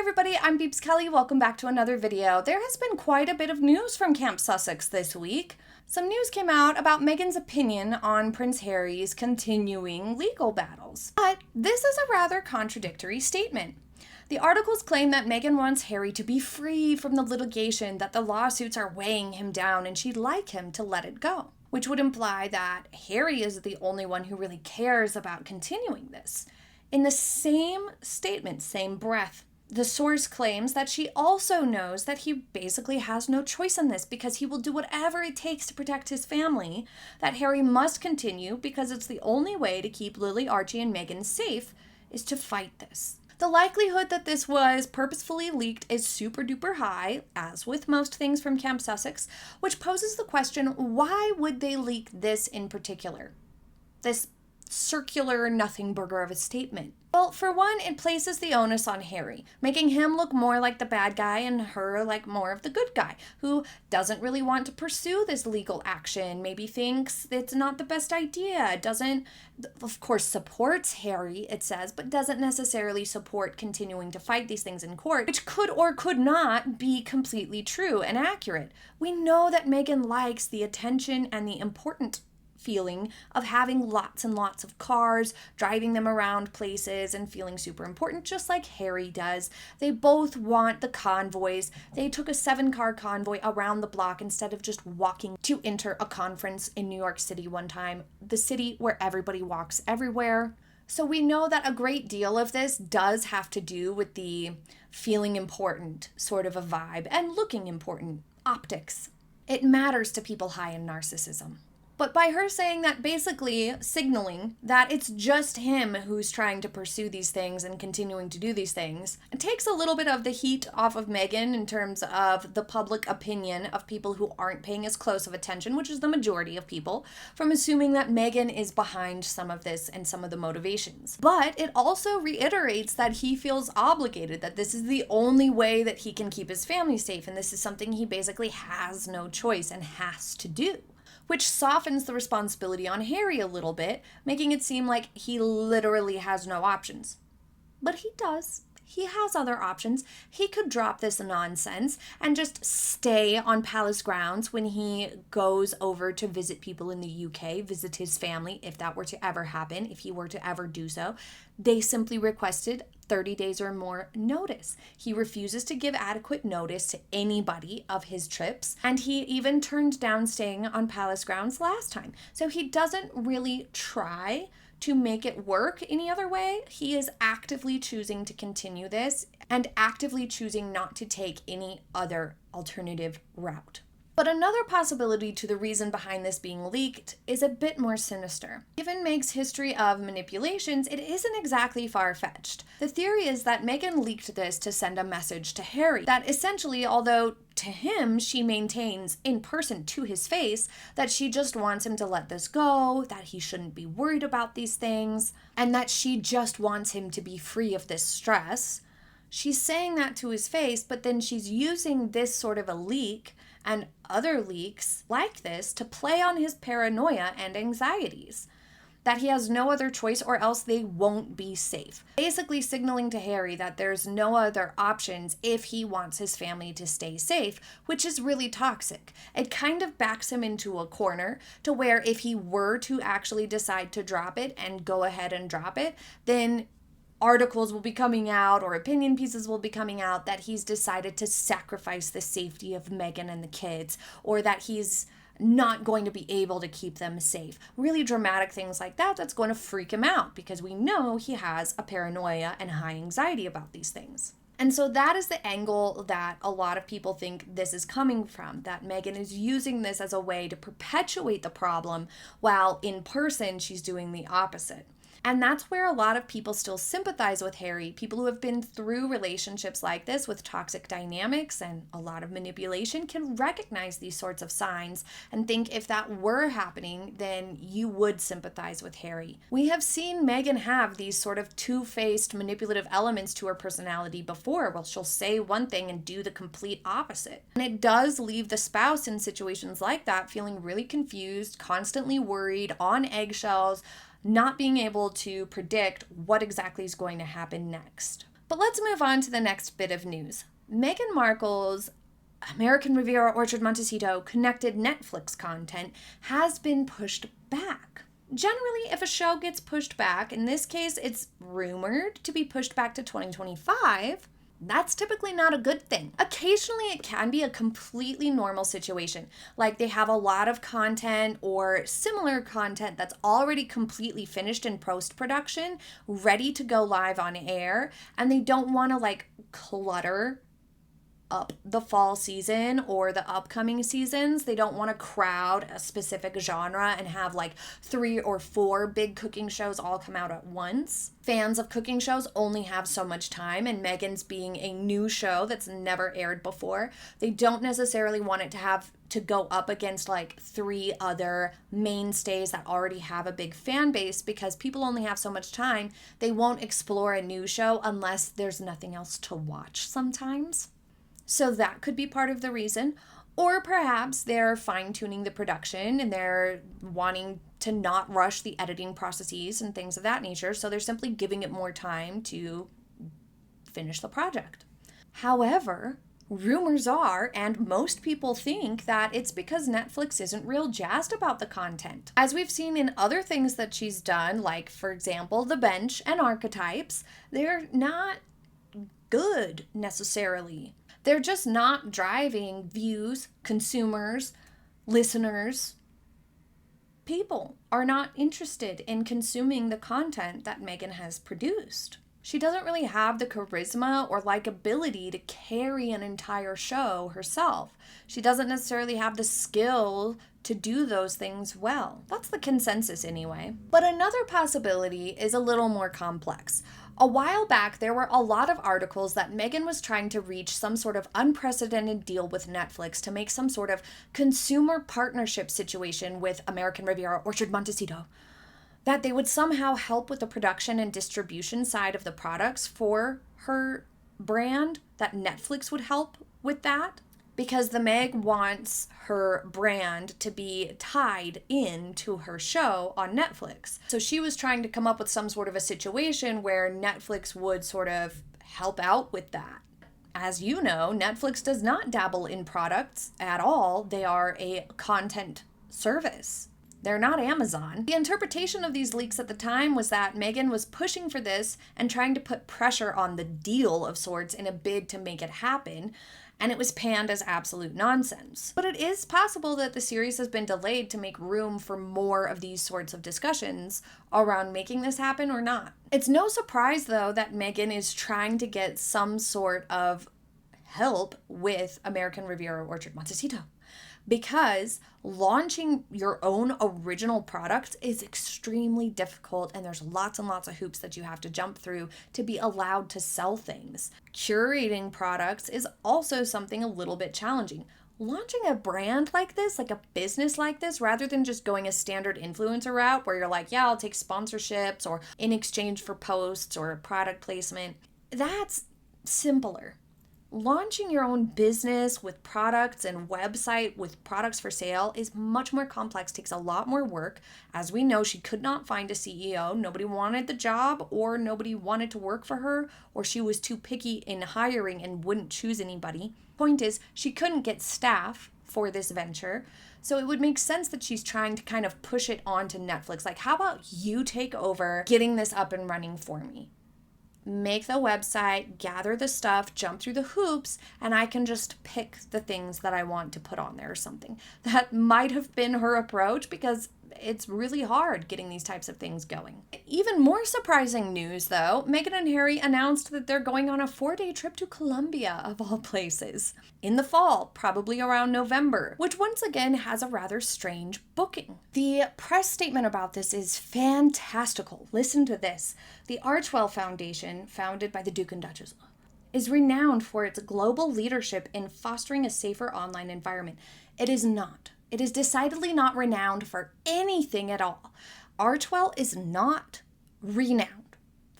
everybody, I'm Beebs Kelley. Welcome back to another video. There has been quite a bit of news from Camp Sussex this week. Some news came out about Meghan's opinion on Prince Harry's continuing legal battles. But this is a rather contradictory statement. The articles claim that Meghan wants Harry to be free from the litigation, that the lawsuits are weighing him down and she'd like him to let it go, which would imply that Harry is the only one who really cares about continuing this. In the same statement, same breath, the source claims that she also knows that he basically has no choice in this because he will do whatever it takes to protect his family, that Harry must continue because it's the only way to keep Lily, Archie, and Meghan safe is to fight this. The likelihood that this was purposefully leaked is super duper high, as with most things from Camp Sussex, which poses the question, why would they leak this in particular? This circular nothing burger of a statement. Well, for one, it places the onus on Harry, making him look more like the bad guy and her like more of the good guy, who doesn't really want to pursue this legal action, maybe thinks it's not the best idea, doesn't, of course, supports Harry, it says, but doesn't necessarily support continuing to fight these things in court, which could or could not be completely true and accurate. We know that Meghan likes the attention and the important feeling of having lots and lots of cars, driving them around places and feeling super important, just like Harry does. They both want the convoys. They took a 7-car convoy around the block instead of just walking to enter a conference in New York City one time, the city where everybody walks everywhere. So we know that a great deal of this does have to do with the feeling important sort of a vibe and looking important, optics. It matters to people high in narcissism. But by her saying that, basically signaling that it's just him who's trying to pursue these things and continuing to do these things, it takes a little bit of the heat off of Meghan in terms of the public opinion of people who aren't paying as close of attention, which is the majority of people, from assuming that Meghan is behind some of this and some of the motivations. But it also reiterates that he feels obligated, that this is the only way that he can keep his family safe, and this is something he basically has no choice and has to do, which softens the responsibility on Harry a little bit, making it seem like he literally has no options. But he does. He has other options. He could drop this nonsense and just stay on palace grounds when he goes over to visit people in the UK, visit his family, if that were to ever happen, if he were to ever do so. They simply requested 30 days or more notice. He refuses to give adequate notice to anybody of his trips, and he even turned down staying on palace grounds last time. So he doesn't really try to make it work any other way. He is actively choosing to continue this and actively choosing not to take any other alternative route. But another possibility to the reason behind this being leaked is a bit more sinister. Given Meg's history of manipulations, it isn't exactly far-fetched. The theory is that Meghan leaked this to send a message to Harry, that essentially, although to him she maintains in person to his face that she just wants him to let this go, that he shouldn't be worried about these things, and that she just wants him to be free of this stress. She's saying that to his face, but then she's using this sort of a leak and other leaks like this to play on his paranoia and anxieties, that he has no other choice or else they won't be safe. Basically signaling to Harry that there's no other options if he wants his family to stay safe, which is really toxic. It kind of backs him into a corner to where if he were to actually decide to drop it and go ahead and drop it, then articles will be coming out or opinion pieces will be coming out that he's decided to sacrifice the safety of Meghan and the kids, or that he's not going to be able to keep them safe. Really dramatic things like that, that's going to freak him out because we know he has a paranoia and high anxiety about these things. And so that is the angle that a lot of people think this is coming from, that Meghan is using this as a way to perpetuate the problem while in person she's doing the opposite. And that's where a lot of people still sympathize with Harry. People who have been through relationships like this with toxic dynamics and a lot of manipulation can recognize these sorts of signs and think if that were happening, then you would sympathize with Harry. We have seen Meghan have these sort of two-faced manipulative elements to her personality before. Well, she'll say one thing and do the complete opposite. And it does leave the spouse in situations like that feeling really confused, constantly worried, on eggshells, not being able to predict what exactly is going to happen next. But let's move on to the next bit of news. Meghan Markle's American Riviera Orchard Montecito connected Netflix content has been pushed back. Generally, if a show gets pushed back, in this case it's rumored to be pushed back to 2025, that's typically not a good thing. Occasionally, it can be a completely normal situation, like they have a lot of content or similar content that's already completely finished in post-production, ready to go live on air, and they don't want to clutter up the fall season or the upcoming seasons. They don't want to crowd a specific genre and have 3 or 4 big cooking shows all come out at once. Fans of cooking shows only have so much time, and Meghan's being a new show that's never aired before, they don't necessarily want it to have to go up against 3 other mainstays that already have a big fan base, because people only have so much time. They won't explore a new show unless there's nothing else to watch sometimes. So that could be part of the reason. Or perhaps they're fine-tuning the production and they're wanting to not rush the editing processes and things of that nature, so they're simply giving it more time to finish the project. However, rumors are, and most people think, that it's because Netflix isn't real jazzed about the content. As we've seen in other things that she's done, like, for example, The Bench and Archetypes, they're not good necessarily. They're just not driving views, consumers, listeners. People are not interested in consuming the content that Meghan has produced. She doesn't really have the charisma or likability to carry an entire show herself. She doesn't necessarily have the skill to do those things well. That's the consensus anyway. But another possibility is a little more complex. A while back, there were a lot of articles that Meghan was trying to reach some sort of unprecedented deal with Netflix to make some sort of consumer partnership situation with American Riviera Orchard Montecito, that they would somehow help with the production and distribution side of the products for her brand, that Netflix would help with that, because the Meg wants her brand to be tied into her show on Netflix. So she was trying to come up with some sort of a situation where Netflix would sort of help out with that. As you know, Netflix does not dabble in products at all. They are a content service. They're not Amazon. The interpretation of these leaks at the time was that Meghan was pushing for this and trying to put pressure on the deal of sorts in a bid to make it happen, and it was panned as absolute nonsense. But it is possible that the series has been delayed to make room for more of these sorts of discussions around making this happen or not. It's no surprise, though, that Meghan is trying to get some sort of help with American Riviera Orchard Montecito, because launching your own original product is extremely difficult, and there's lots and lots of hoops that you have to jump through to be allowed to sell things. Curating products is also something a little bit challenging. Launching a brand like this, like a business like this, rather than just going a standard influencer route where you're like, yeah, I'll take sponsorships or in exchange for posts or product placement, that's simpler. Launching your own business with products and website with products for sale is much more complex, takes a lot more work. As we know, she could not find a CEO. Nobody wanted the job, or nobody wanted to work for her, or she was too picky in hiring and wouldn't choose anybody. Point is, she couldn't get staff for this venture. So it would make sense that she's trying to kind of push it onto Netflix. Like, how about you take over getting this up and running for me? Make the website, gather the stuff, jump through the hoops, and I can just pick the things that I want to put on there or something. That might have been her approach, because it's really hard getting these types of things going. Even more surprising news, though, Meghan and Harry announced that they're going on a 4-day trip to Colombia, of all places, in the fall, probably around November, which once again has a rather strange booking. The press statement about this is fantastical. Listen to this. The Archewell Foundation, founded by the Duke and Duchess, is renowned for its global leadership in fostering a safer online environment. It is not. It is decidedly not renowned for anything at all. Archewell is not renowned.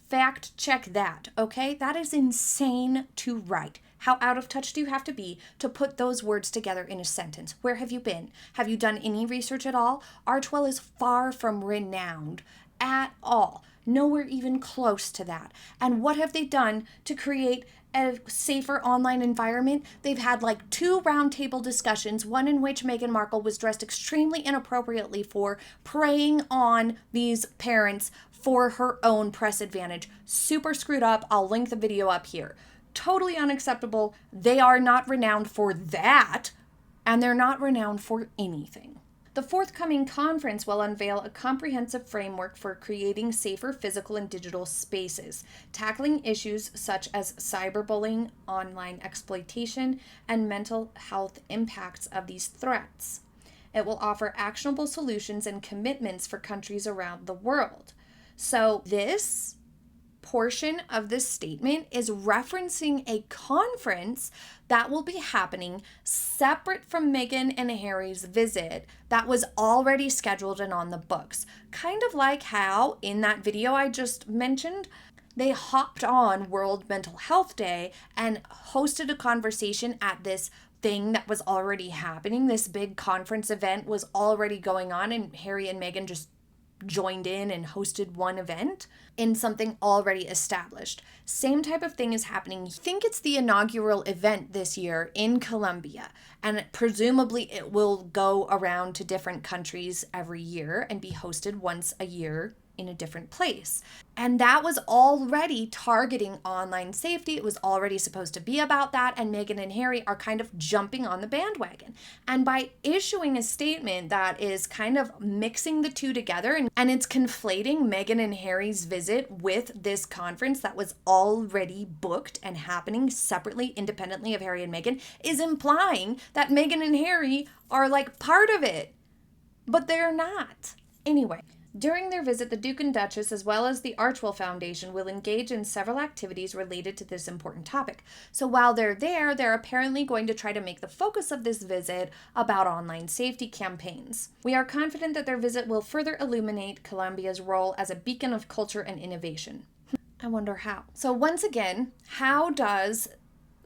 Fact check that, okay? That is insane to write. How out of touch do you have to be to put those words together in a sentence? Where have you been? Have you done any research at all? Archewell is far from renowned at all. Nowhere even close to that. And what have they done to create a safer online environment? They've had like 2 roundtable discussions, one in which Meghan Markle was dressed extremely inappropriately for preying on these parents for her own press advantage. Super screwed up. I'll link the video up here. Totally unacceptable. They are not renowned for that, and they're not renowned for anything. The forthcoming conference will unveil a comprehensive framework for creating safer physical and digital spaces, tackling issues such as cyberbullying, online exploitation, and mental health impacts of these threats. It will offer actionable solutions and commitments for countries around the world. So this portion of this statement is referencing a conference that will be happening separate from Meghan and Harry's visit that was already scheduled and on the books. Kind of like how in that video I just mentioned, they hopped on World Mental Health Day and hosted a conversation at this thing that was already happening. This big conference event was already going on, and Harry and Meghan just joined in and hosted one event in something already established. Same type of thing is happening. I think it's the inaugural event this year in Colombia, and presumably it will go around to different countries every year and be hosted once a year in a different place. And that was already targeting online safety. It was already supposed to be about that, and Meghan and Harry are kind of jumping on the bandwagon. And by issuing a statement that is kind of mixing the two together, and it's conflating Meghan and Harry's visit with this conference that was already booked and happening separately, independently of Harry and Meghan, is implying that Meghan and Harry are like part of it. But they're not. Anyway. During their visit, the Duke and Duchess, as well as the Archewell Foundation, will engage in several activities related to this important topic. So while they're there, they're apparently going to try to make the focus of this visit about online safety campaigns. We are confident that their visit will further illuminate Colombia's role as a beacon of culture and innovation. I wonder how. So once again, how does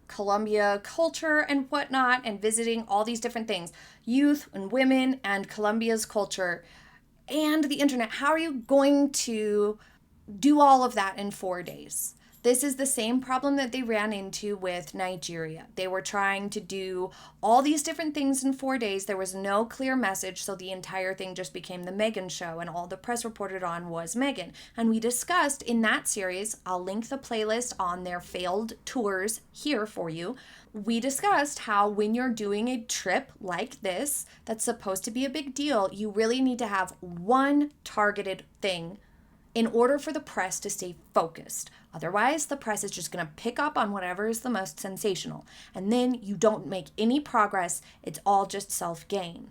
Colombia culture and whatnot, and visiting all these different things, youth and women and Colombia's culture, and the internet, how are you going to do all of that in 4 days? This is the same problem that they ran into with Nigeria. They were trying to do all these different things in 4 days. There was no clear message, so the entire thing just became the Meghan show, and all the press reported on was Meghan. And we discussed in that series, I'll link the playlist on their failed tours here for you. We discussed how when you're doing a trip like this, that's supposed to be a big deal, you really need to have one targeted thing in order for the press to stay focused. Otherwise, the press is just going to pick up on whatever is the most sensational. And then you don't make any progress. It's all just self-gain.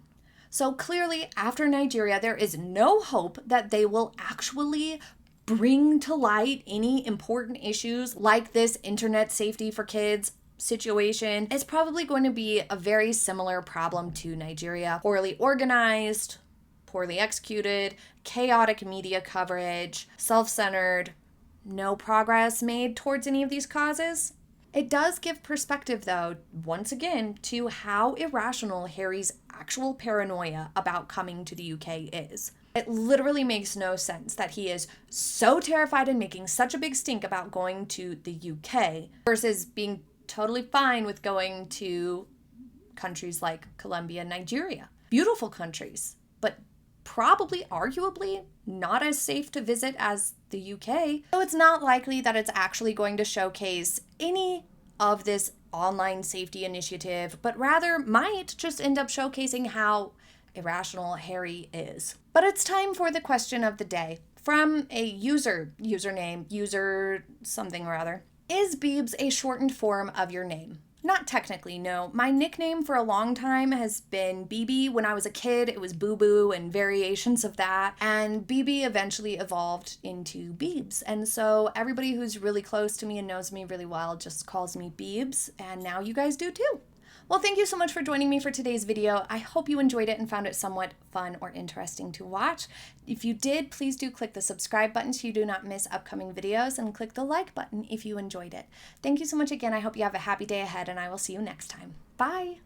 So clearly, after Nigeria, there is no hope that they will actually bring to light any important issues like this internet safety for kids situation. It's probably going to be a very similar problem to Nigeria. Poorly organized, poorly executed, chaotic media coverage, self-centered, no progress made towards any of these causes. It does give perspective, though, once again, to how irrational Harry's actual paranoia about coming to the UK is. It literally makes no sense that he is so terrified and making such a big stink about going to the UK versus being totally fine with going to countries like Colombia and Nigeria. Beautiful countries, but probably, arguably, not as safe to visit as the UK. So it's not likely that it's actually going to showcase any of this online safety initiative, but rather might just end up showcasing how irrational Harry is. But it's time for the question of the day from a user something or other. Is Beebs a shortened form of your name? Not technically, no. My nickname for a long time has been BB. When I was a kid, it was Boo Boo and variations of that. And BB eventually evolved into Beebs. And so everybody who's really close to me and knows me really well just calls me Beebs. And now you guys do too. Well, thank you so much for joining me for today's video. I hope you enjoyed it and found it somewhat fun or interesting to watch. If you did, please do click the subscribe button so you do not miss upcoming videos, and click the like button if you enjoyed it. Thank you so much again. I hope you have a happy day ahead, and I will see you next time. Bye!